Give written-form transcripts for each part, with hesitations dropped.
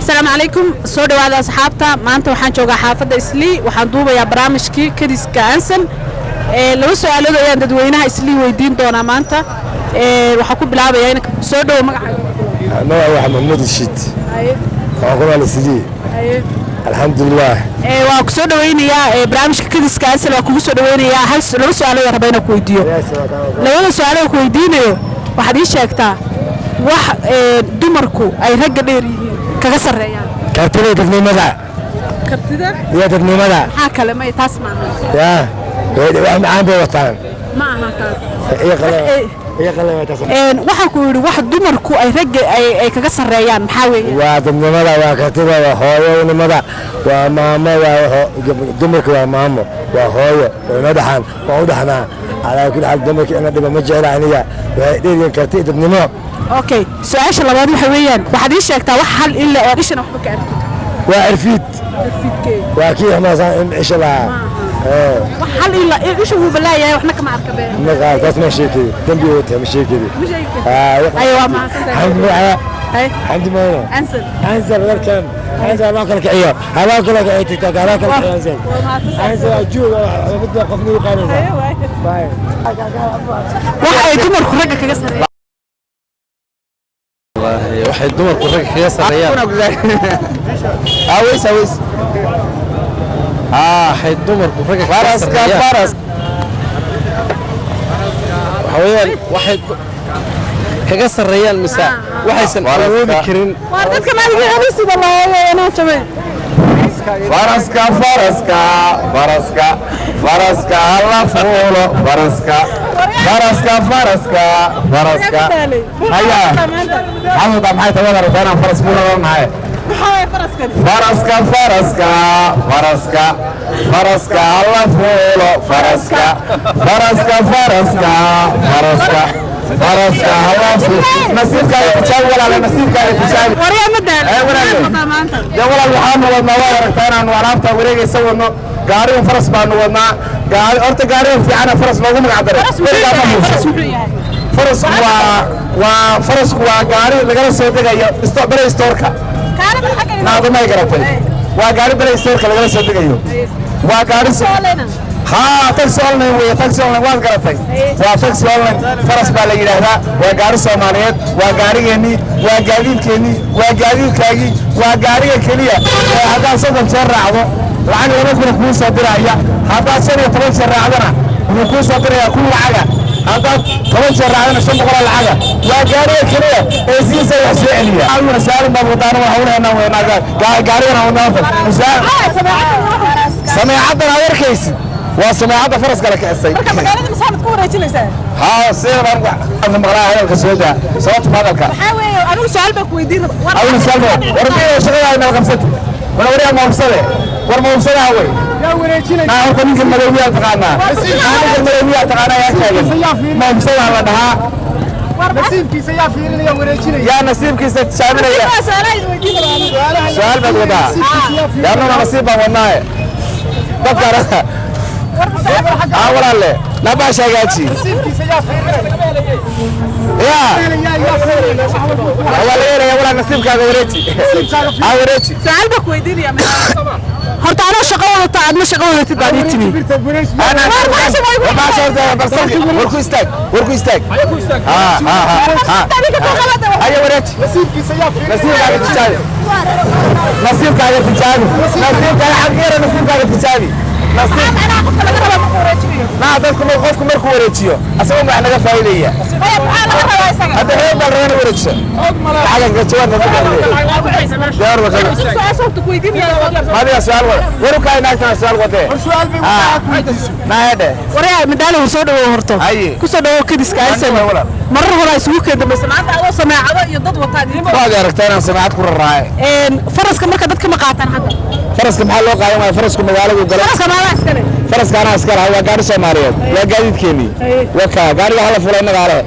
السلام عليكم سود وهذا أصحابته ما أنت وحن شوقة حافظة إسلي وحندوبة يا برامج كريس كأنسن لو سؤالوا ذا يندوينها إسلي ويدين دونا ما أنت وحكون بلعبة يعني سود ومقع أنا محمد الشيت أقول على إسلي الحمد لله وكسود وين يا برامج كريس كأنسن وكسود وين يا هل لو سؤالوا يا ربنا كويديو لو سؤالوا كويدينه وحديش شاكتا wax dumarku ay ragga dheer yihiin kaga sareeyaan kartida dadnimada iyo dadnimada waxa kale ma taas ma aha wax macaan bay wataan ma aha taas iyo qalay taas waxa ku yiri wax dumarku ay ragga ay kaga sareeyaan maxaa weeye waa dadnimada waa kartida waa hooyanimada waa maamo waa dumarku waa maamo waa hooyo waa madaxan waa u dhaxnaa على كل حال دمك أنا دم مجهر عنيا وهذه كرتي دبنمو. أوكي سؤال شلون حويان واحد يشكت وحل إلا إيش أنا أحبك أعرف. وعرفيت. عرفيت كيف. وأكيد إحنا صار إيش الله. وحل إلا إيش هو بالله يا وإحنا كم عركبين. نقال بس ماشي كذي تنبيه وتهم ماشي كذي. مش كذي. أيوة ما الحمد لله. الحمد لله. أنزل غير كم. أنزل ما كلك عيار. هذا كلك عيار تيك هذا كلك أنزل. أنزل أجود بدي أقفني وقارن. أيوة. باي. واحد دمر خرجة كجسر. والله واحد دمر خرجة كجسر ريال. أويس. واحد دمر خرجة كجسر ريال. فرس. حوالي واحد كجسر ريال مساء. واحد سنة. كرين. وارد كمان يجلس بالله أنا كمان. فرسكا الله فولو فرسكا هيا محمد معايا تبغى ربنا فرس فولو معايا فرسكا الله فولو فرسكا الله فولو نسيبك يتشاول على نسيبك يتشاول وريا مدن يا ولا الحمد لله ما ورثنا وعرفت وريق يسوونه قاري فرس بانو ونا قاري أرت قاري في عنا فرس لو قمنا عبره فرس وقاري لقى صدق يا استقبل استوركا نادو ما يقرأ وقاري بلا استوركا لقى صدق يو وقاري ها تكسولنا ويتكسولنا وان قرأتي وتكسولنا فرس بالي هذا وقاري سوماليات وقاري يني وقاري كيني وقاري كاجي وقاري كليا هذا صدق شرع عضو لعن لما كنا صدرها هذا سنة طبعا شرعنا ونكون صدرها كل حاجة هذا طبعا شرعنا شنو قرا الحاجة وقاري كليا إزاي سيحسيني أول سؤال ما بطانه وحوله أنا وين قاري أنا ونافع مساء سمعتنا غير كيسي وسمعت فرس قالك السيد. مركب قالت مسافة كورة تجلسها. ها سير أنا مقرأ هذا الكسوجة صوت ما ذلك. حاول أنا سؤالك ويدير. أول سؤال وربي شغلة أنا خمسة. ولا وريا ما وصله. ورما وصله هوي. يا وريتشينا. أنا أقول لك الملويات تقانا. أنا الملويات تقانا يا كذي. ما وصله على ده. نسيب كيس يا فيني يا وريتشينا. يا نسيب كيس تشامل يا. سؤال بقوله. يا أنا نسيب والله. بكرة. أولا لا لا باش أجاتي يا ولا نسيبك أوريتي أوريتي سألبك ويدير يا هرت أنا شقاوة تعب مش شقاوة تبغى تبني أنا ما شاء الله وركو استاك أيوة وريتي نسيبك على تجاري نسيبك على حقيرة نسيبك على تجاري لا dadku qofku markuu wareejiyo asagoo ma naga faa'iideeya hada heeb bal reer wareejiyo xaga jawaab yar waqti su'aasha ku weydiin hada su'aal waru ka inaagtana su'aal wate su'aal bi ma hada wareey madaalo soo dhawo horto ku soo dhawo kadiska aysan marar hore isugu keenay samaacada adoo samaacada iyo dad wataan waad aragtaan samaacad ku raraay faraska marka dadka ma qaataan hadda faraska maxaa loo qaadan waa farasku magaalada galay فرس كان عسكر هو قاري سوماليات يا قاعد كيني وكا قاري هلا فلان قاله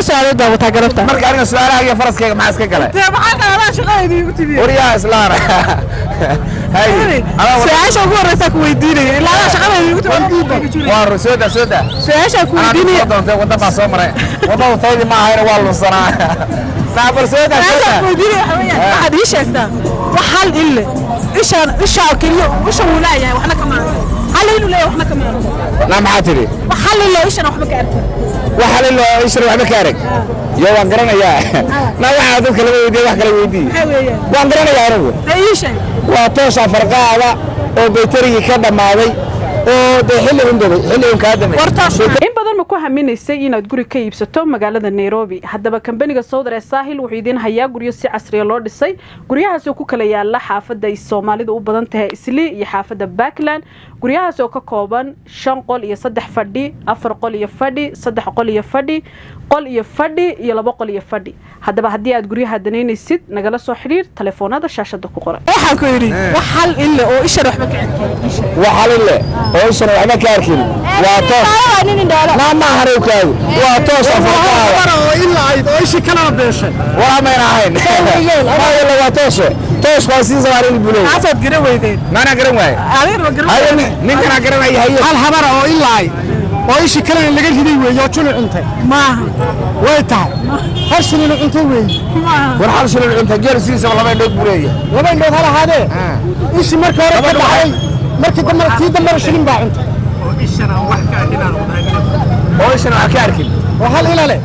سؤال ده وتاجرته مرك أنا سؤالها هي فرس كي مع عسكر قاله تبع أنا شغالي بتبي وريا إسلام هاي سؤال شو هو رأسك ويديني لا أنا شغالي بتبي وارو سودا سؤال شو ويديني وده ما صمره وده وثاني ما هاي والله صراحة نعبر سودا ويديني حبيبي ما حد شيكتا وحل إلا إيش كله إيش ولاية وإحنا كمان حل إنه لا وإحنا كمان نعم حاتري وحل إلا إيش أنا وإحنا كأرك وحل إلا إيش أنا وإحنا كأرك يو وانقرنا يا ما واحد كلام يدي واحد كلام يدي وانقرنا يا رجل أي شيء وتوصل فرقة oo baytariga ka dhamaaday oo xilligan ka damay in badan ma ku haminaysay inaad guri ka iibsato magaalada Nairobi haddaba kambaniga Sawdar Sahil wuxuu idin hayaa guryo si casri ah loo dhisay guryahaas oo ku kala yaala xaafadda ay Soomaalidu u badan tahay Isli iyo xaafadda Backland guryahaas oo ka kooban 5 qol iyo 3 fadhi 4 qol iyo fadhi 3 qol iyo fadhi qol iyo fadhi iyo 2 qol iyo fadhi haddaba haddii aad guryaha danaynaysid nagala soo xiriir telefoonada shaashada ku qoran waxaan ku yiri wax hal illa oo isha waxba ka arkin وحل الله أيش أنا وحنا كاركين واتوس ما هروكاي واتوس أفرقا إلا عيد أيش كلام بيشة ولا ما ينعين ما يلا واتوس توس قاسين زواري البلوغ عصد قروي دين ما أنا قروي هاي مين كان قروي هاي هل حبر أو إلا عيد أيش كلام اللي قال هدي ويا شنو أنت ما ويتها هل شنو أنت وين والحال شنو أنت جالسين سوى ما يدق بريه وما يقول هذا إيش مركز ركض حي مركز دمر تي دمر شنو باع أنت أيش أنا كاركين وهل إلا له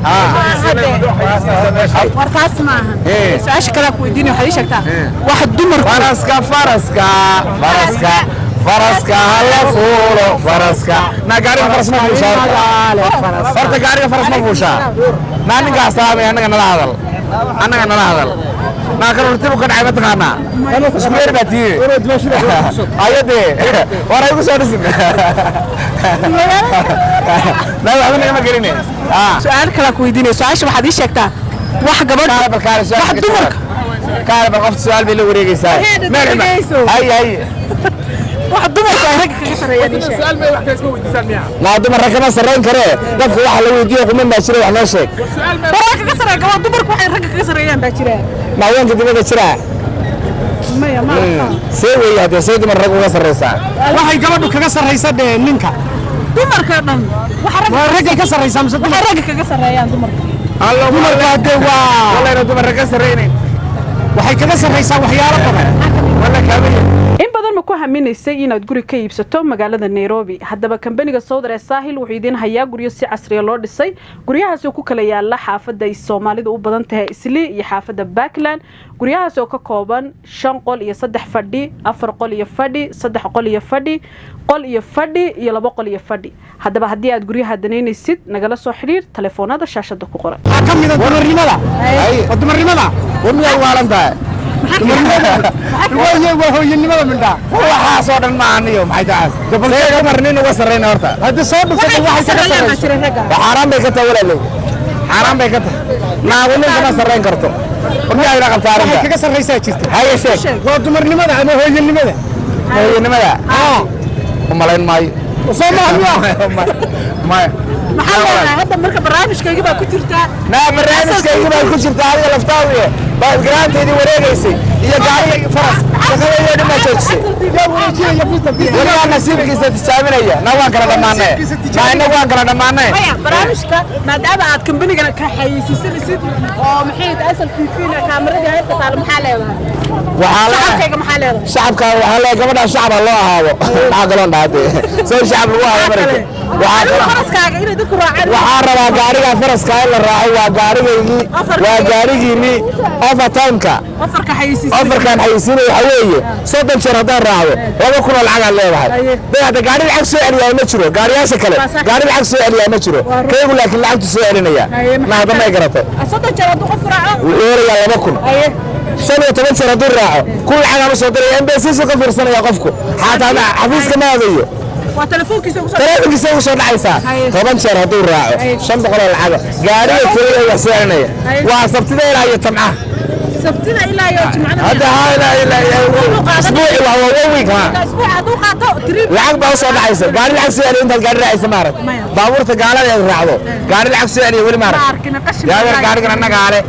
ورقاس معها سؤال كلام ويديني وحديش أكتر واحد دمر فرسكا هلا فولو فرسكا ناقاري فرس ما فوشا فرت قاري فرس ما فوشا ناني قاستامي أنا نهضل ما كانوا رتبوا كان عيبت غانا سمير باتي أيدي ورا يقول سادسين لا أنا ما قريني سؤال كلام ويديني سؤال شو حديش أكتر واحد قبل واحد دمر كان بقفت سؤال بيلو وريقي ساي هاي واحد دمر كان كسريان سؤال ما واحد اسمه ودي لا دمر ركنا سرين كره دفع واحد لو يديه ومن ما شري واحد نشك وراك كسر قبل دمر واحد رك كسريان باكرة ما وين كده بتشرع ما سوي هذا سوي دمر رك وكسر ريسان واحد قبل كسر ريسان نينكا دمر كان رك كسر ريسان رك كسريان دمر الله دمر كده والله إنه دمر رك سريني waxay kaga sarreysaa waxyaalo badan wala kaabiye in badan ma ku haminaysay inaad guri ka iibsato magaalada Nairobi haddaba kambaniga Sawdar Sahil wuxuu idin hayaa guryo si casri ah loo dhisay guryahaas oo ku kala yaala xaafadda ay Soomaalidu u badan tahay Isli iyo xaafadda Backland guryahaas oo ka kooban 5 qol iyo 3 fadhi 4 qol iyo fadhi 3 qol iyo fadhi qol iyo fadhi iyo 2 qol iyo fadhi haddaba haddii aad guryaha danaynaysid nagala soo xiriir telefoonada shaashada ku qoran kamida dumarnimada وميا والنتا hooyanimada mindhaa waxaa soo dhan ma aniyo maxay taas dabal marnin uga sarreyn horta hadda soo dhashay waxa ka sarreeyay xaraan bay ka tahay walaalay xaraan bay ka tahay naaguna kama sarreyn karto waxay ila qabtaa waxay kaga sarreysaa jirta haye sheeg waa dumarnimada ama hooyanimada umalayn maayo soo ma maxaa hadda marka barnaamijkayga baa ku jirtaa barnaamijkayga baa ku jirtaa adiga laftaadu baad garaanteedii wareegaysay iyo gaariga faras shaqadeedii ma joojisay waligaa nasiibkiisa tijaaminaya na waan kala dhammaanay waan kala dhammaanay barnaamijka maadaama aad kambaniga ka xayeysiisanaysid oo maxay asal TV-na kaamirada heerka taal maxaa leedahay maxaa leedahay shacabka waxaa leeyahay gabadha shacab loo ahaado maxaa galon dhaade soo shacab lagu hayo marka waxaa rabaa gaariga faraska in la raaco waa gaarigiini overtime-ka ofarkan xayeysiinaya waxa weeye 30 jeer haddaan raacdo 2,000 lacag leedahay hadda gaari lacag soo celiyaa ma jiro gaariyaasha kale gaari lacag soo celiyaa ma jiro kaygu laakiin lacagtu soo celinaya naada ma garatay 30 jeer hadduu qof raaco wuxuu helayaa 2,000 15 jeer hadduu raaco kun lacag aan u soo diray MBC ka fiirsanaya qofku xataa xafiiska ma aadayo telefoonkiisa ugu soo dhacaysaa 10 jeer hadduu raaco 500 lacag gaariga kaliya wax soo celinaya waa sabtida ilaa iyo tamca sabtida ilaa iyo jumcada hadda اسبوعي وهو ويك ها اسبوع هذو قاطو تريب لعق باوصل رعيسه قال لعق سؤالي انت قال رعيسه مارك بابورته قال يا رعدو قال لعق سؤالي ولي مارك يا قاري انا قاري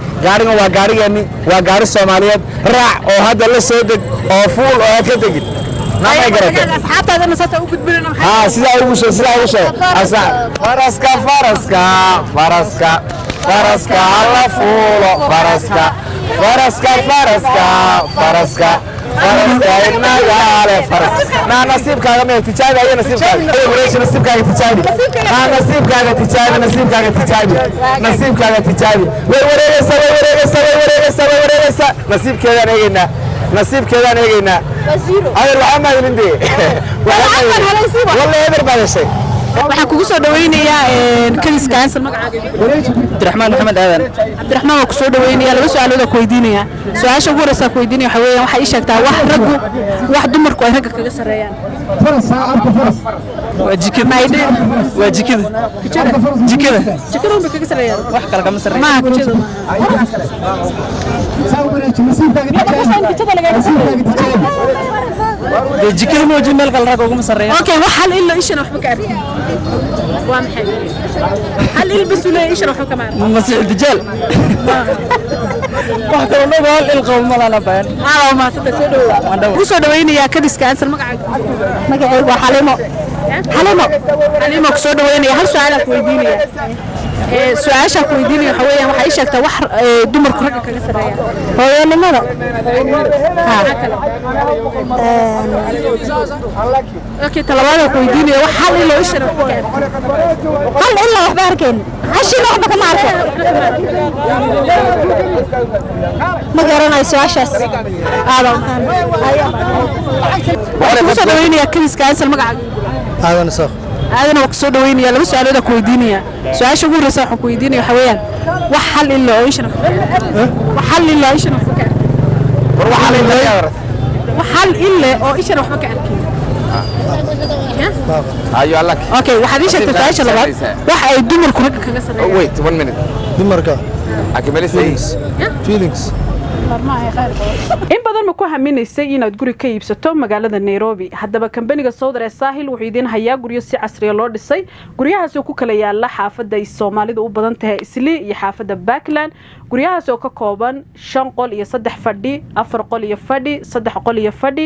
waa gaarigeeni waa gaari Soomaaliyeed raac oo hadda la soo deg oo fuul oo ka degid nama garata asxaabtada nasata u gudbinayna sida ugu soo faraska alla fuulo faraska faraska faraska faraska faraska inagaale faraska naa nasiibkaaga mee tijaabi ayo nasiibkaaga ayo wareeshi nasiibkaaga tijaabi naa nasiibkaaga tijaabi nasiibkaaga tijaabi nasiibkaaga tijaabi way wareegaysa way wareegaysa way wareegaysa way wareegaysa nasiibkeedaan eegaynaa nasiibkeedaan eegaynaa ayar waxaa maadilindee والله هذا بعد شيء waxaan kugu soo dhaweynayaa kaliska aansan magacaaga Abdiraxmaan Maxamed Aadan Abdiraxmaan waa ku soo dhaweynayaa laba su'aalood ku weydiinaya su'aasha ugu horeysa ku weydiinaya waxa weeyaan waxa ii sheegtaa wax raggu wax dumarku ay ragga kaga sareeyaan waa jikada waa jikada jikada jikada uma kaga sareeyaan wax kale kama sareeyaan ma jikada jikada ma wajin meel kale rag ugu sareeyaan okay wax hal illa ishana waxba ka arkin waa maxay hal il basuulay ishana waxba kama arkin masiix dijaal wax kale loo hal il qowl ma lana baan ma tada soo dhaw ku soo dhaweynaya kaliska aansan magacaaga waa xalimo ku soo dhaweynaya hal su'aal ku weydiinaya su'aasha ku weydiinaya waxa weeyaan waxa ay sheegtaa wax dumarku ragga kaga sareeyaan hooyanimada okay talabaad ku weydiinaya wax hal ilo ishana hal ilo waxba arkeen ashina waxba kama arko ma garanayo su'aashaas ku soo dhaweynaya kaliska aansan magacaaga aadan soo aadana ku soo dhaweynaya laba su'aalood ku weydiinaya su'aasha ugu horeysa waxaan ku weydiinaya waxa weeyaan wax hal ilo ishana wax hal ilo ishana waxba ka wax hal ilo oo ishana waxba ka arkin ايوه لك اوكي waxaad ii sheegtay su'aasha labaad wax ay dumarku ragga kaga sareeyaan wait 1 minute dumarka akimali feelings in badan ma ku haminaysay inaad guri ka iibsato magaalada Nairobi haddaba kambaniga Sawdar ee Sahil wuxuu idin hayaa guryo si casri ah loo dhisay guryahaas oo ku kala yaala xaafadda ay Soomaalidu u badan tahay Isli iyo xaafadda Backland guryahaas oo ka kooban 5 qol iyo 3 fadhi 4 qol iyo fadhi 3 qol iyo fadhi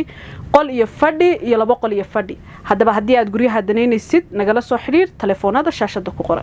qol iyo fadhi iyo 2 qol iyo fadhi haddaba haddii aad guryaha danaynaysid nagala soo xiriir telefoonada shaashada ku qoran